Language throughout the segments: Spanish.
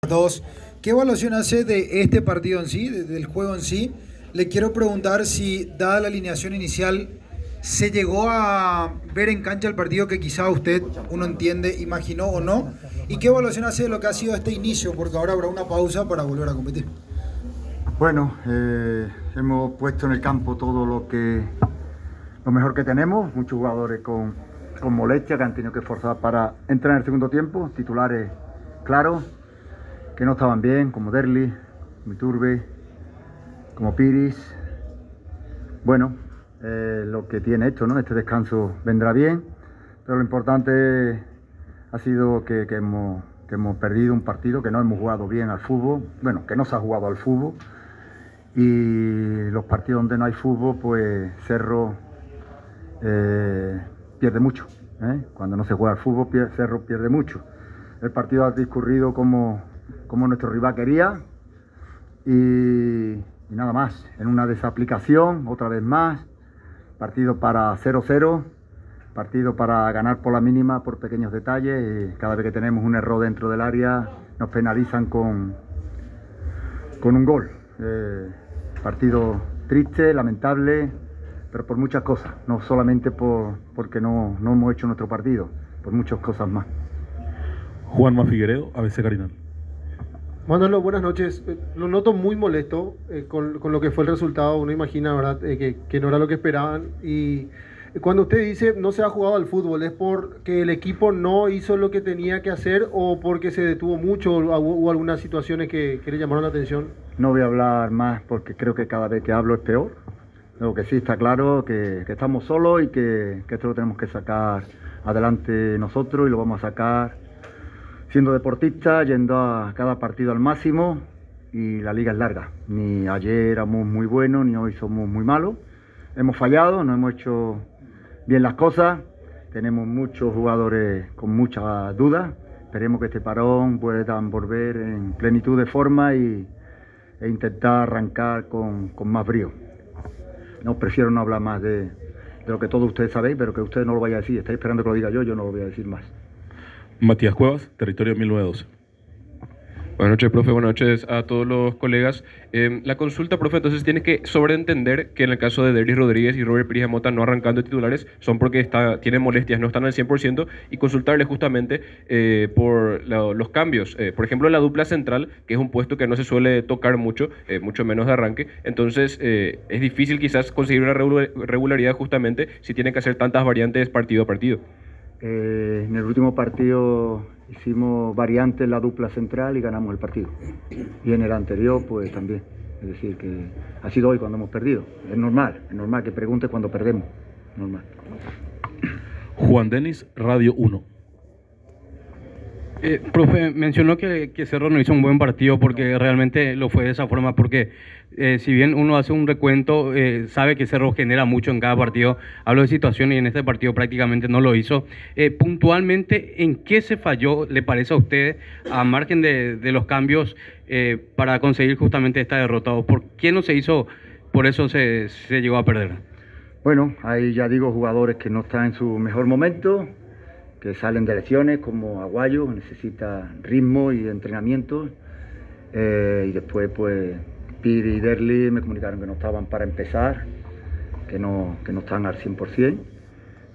Dos, ¿qué evaluación hace de este partido en sí, del juego en sí? Le quiero preguntar si, dada la alineación inicial, se llegó a ver en cancha el partido que quizá usted, uno entiende, imaginó o no. ¿Y qué evaluación hace de lo que ha sido este inicio? Porque ahora habrá una pausa para volver a competir. Bueno, hemos puesto en el campo todo lo mejor que tenemos. Muchos jugadores con molestia que han tenido que esforzar para entrar en el segundo tiempo. Titulares claros, que no estaban bien, como Derli, como Iturbe, como Piris. Bueno, lo que tiene esto, ¿no? Este descanso vendrá bien, pero lo importante ha sido que hemos perdido un partido, que no hemos jugado bien al fútbol, bueno, que no se ha jugado al fútbol, y los partidos donde no hay fútbol, pues Cerro pierde mucho, ¿eh? Cuando no se juega al fútbol, Cerro pierde mucho. El partido ha discurrido como nuestro rival quería, y nada más, en una desaplicación, otra vez más, partido para 0-0, partido para ganar por la mínima, por pequeños detalles, y cada vez que tenemos un error dentro del área nos penalizan con un gol. Partido triste, lamentable, pero por muchas cosas, no solamente porque no hemos hecho nuestro partido, por muchas cosas más. Juanma Figueredo, ABC Carinal. Manolo, buenas noches. Lo noto muy molesto con lo que fue el resultado. Uno imagina, ¿verdad?, que no era lo que esperaban. Y cuando usted dice no se ha jugado al fútbol, ¿es porque el equipo no hizo lo que tenía que hacer o porque se detuvo mucho o hubo algunas situaciones que le llamaron la atención? No voy a hablar más porque creo que cada vez que hablo es peor. Lo que sí está claro que estamos solos y que esto lo tenemos que sacar adelante nosotros, y lo vamos a sacar siendo deportistas, yendo a cada partido al máximo, y la liga es larga. Ni ayer éramos muy buenos, ni hoy somos muy malos. Hemos fallado, no hemos hecho bien las cosas, tenemos muchos jugadores con muchas dudas. Esperemos que este parón puedan volver en plenitud de forma e intentar arrancar con más brío. No, prefiero no hablar más de lo que todos ustedes sabéis, pero que ustedes no lo vayan a decir. Estáis esperando que lo diga yo no lo voy a decir más. Matías Cuevas, Territorio 1912. Buenas noches, profe. Buenas noches a todos los colegas. La consulta, profe, entonces tiene que sobreentender que en el caso de Derlis Rodríguez y Robert Pires Mota no arrancando de titulares son porque tienen molestias, no están al 100%, y consultarle justamente por los cambios. Por ejemplo, la dupla central, que es un puesto que no se suele tocar mucho, mucho menos de arranque. Entonces, es difícil quizás conseguir una regularidad justamente si tienen que hacer tantas variantes partido a partido. En el último partido hicimos variantes en la dupla central y ganamos el partido. Y en el anterior, pues también. Es decir, que ha sido hoy cuando hemos perdido. Es normal que pregunte cuando perdemos. Normal. Juan Denis, Radio 1. Profe, mencionó que Cerro no hizo un buen partido porque realmente lo fue de esa forma, porque si bien uno hace un recuento, sabe que Cerro genera mucho en cada partido. Hablo de situación y en este partido prácticamente no lo hizo. Puntualmente, ¿en qué se falló, le parece a usted, a margen de los cambios, para conseguir justamente esta derrota? ¿O por qué no se hizo, por eso se llegó a perder? Bueno, hay, ya digo, jugadores que no están en su mejor momento, que salen de lesiones, como Aguayo, necesita ritmo y entrenamiento, y después pues Piri y Derli me comunicaron que no estaban para empezar, que no están al 100%.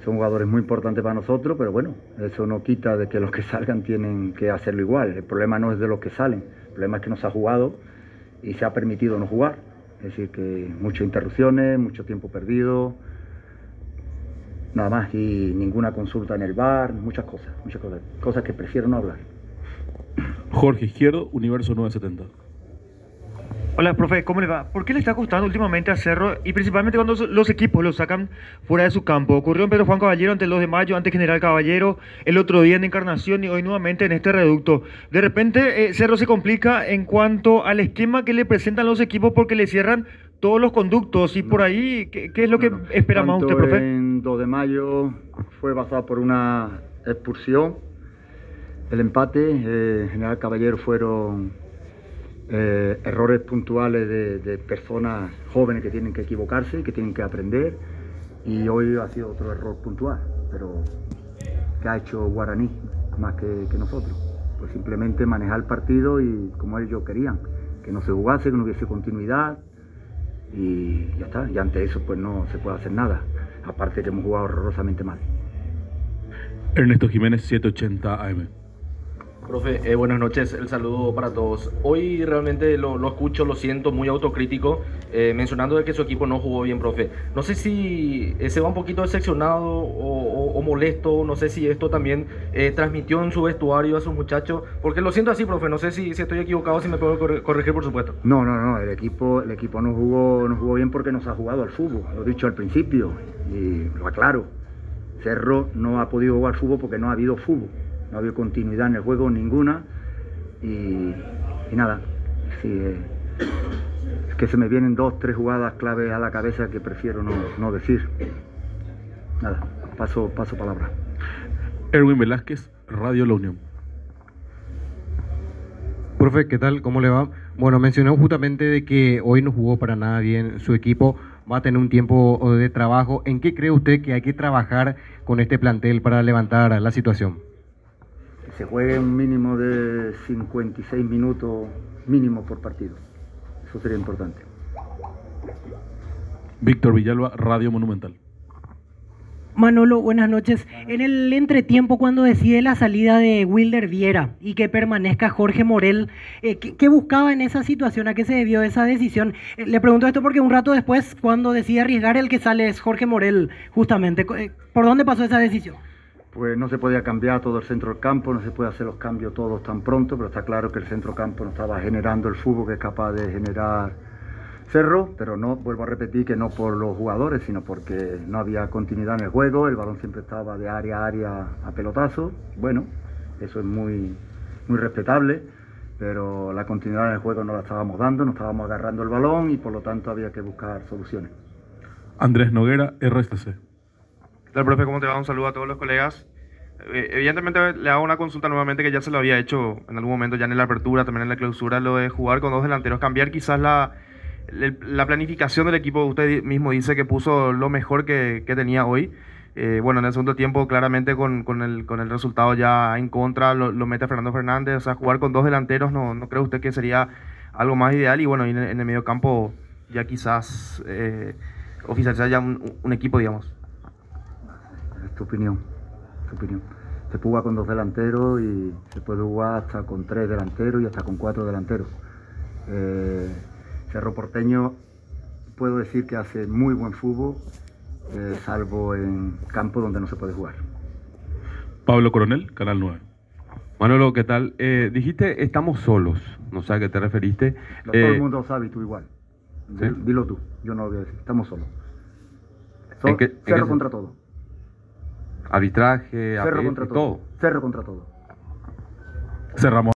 Son jugadores muy importantes para nosotros, pero bueno, eso no quita de que los que salgan tienen que hacerlo igual. El problema no es de los que salen, el problema es que no se ha jugado y se ha permitido no jugar. Es decir, que muchas interrupciones, mucho tiempo perdido, nada más, y ninguna consulta en el VAR, muchas cosas que prefiero no hablar. Jorge Izquierdo, Universo 970. Hola, profe, ¿cómo le va? ¿Por qué le está costando últimamente a Cerro, y principalmente cuando los equipos lo sacan fuera de su campo? Ocurrió en Pedro Juan Caballero ante el 2 de mayo, ante General Caballero, el otro día en Encarnación y hoy nuevamente en este reducto. De repente Cerro se complica en cuanto al esquema que le presentan los equipos porque le cierran todos los conductos, y por ahí, ¿qué es lo que espera más usted, profe? En 2 de mayo fue basado por una expulsión. El empate, General Caballero, fueron errores puntuales de personas jóvenes que tienen que equivocarse y que tienen que aprender. Y hoy ha sido otro error puntual, pero que ha hecho Guaraní más que nosotros. pues simplemente manejar el partido y como ellos querían, que no se jugase, que no hubiese continuidad y ya está. Y ante eso pues no se puede hacer nada, aparte que hemos jugado horrorosamente mal. Ernesto Jiménez, 780 AM. Profe, buenas noches, el saludo para todos. Hoy realmente lo escucho, lo siento muy autocrítico, mencionando de que su equipo no jugó bien, profe. No sé si se va un poquito decepcionado o molesto, no sé si esto también transmitió en su vestuario a sus muchachos, porque lo siento así, profe, no sé si estoy equivocado, si me puedo corregir, por supuesto. No, el equipo no jugó bien porque no se ha jugado al fútbol, lo he dicho al principio y lo aclaro. Cerro no ha podido jugar fútbol porque no ha habido fútbol. No había continuidad en el juego, ninguna, y nada, sí, es que se me vienen 2, 3 jugadas clave a la cabeza que prefiero no decir. Nada, paso palabra. Erwin Velázquez, Radio La Unión. Profe, ¿qué tal? ¿Cómo le va? Bueno, mencionó justamente de que hoy no jugó para nada bien su equipo, va a tener un tiempo de trabajo. ¿En qué cree usted que hay que trabajar con este plantel para levantar la situación? Se juegue un mínimo de 56 minutos mínimo por partido. Eso sería importante. Víctor Villalba, Radio Monumental. Manolo, buenas noches. En el entretiempo, cuando decide la salida de Wilder Viera y que permanezca Jorge Morel, ¿qué buscaba en esa situación? ¿A qué se debió esa decisión? Le pregunto esto porque un rato después, cuando decide arriesgar, el que sale es Jorge Morel, justamente. ¿Por dónde pasó esa decisión? Pues no se podía cambiar todo el centro del campo, no se puede hacer los cambios todos tan pronto, pero está claro que el centro del campo no estaba generando el fútbol que es capaz de generar Cerro, pero no, vuelvo a repetir que no por los jugadores, sino porque no había continuidad en el juego, el balón siempre estaba de área a área a pelotazo. Bueno, eso es muy respetable, pero la continuidad en el juego no la estábamos dando, no estábamos agarrando el balón y por lo tanto había que buscar soluciones. Andrés Noguera, RSC. ¿Qué tal, profe? ¿Cómo te va? Un saludo a todos los colegas. Evidentemente le hago una consulta nuevamente que ya se lo había hecho en algún momento, ya en la apertura, también en la clausura, lo de jugar con 2 delanteros, cambiar quizás la planificación del equipo. Usted mismo dice que puso lo mejor que tenía hoy. Bueno, en el segundo tiempo claramente con el resultado ya en contra lo mete Fernando Fernández. O sea, jugar con 2 delanteros no cree usted que sería algo más ideal. Y bueno, en el medio campo ya quizás oficializar ya un equipo, digamos. Es tu opinión. Se puede jugar con 2 delanteros y se puede jugar hasta con 3 delanteros y hasta con 4 delanteros. Cerro Porteño puedo decir que hace muy buen fútbol, salvo en campos donde no se puede jugar. Pablo Coronel, Canal 9. Manolo, ¿qué tal? Dijiste estamos solos, no sé a qué te referiste. Todo el mundo sabe y tú igual. ¿Sí? Dilo tú, yo no lo voy a decir, estamos solos. Cerro contra todo. Arbitraje, Cerro contra todo. Cerro contra todo. Cerramos.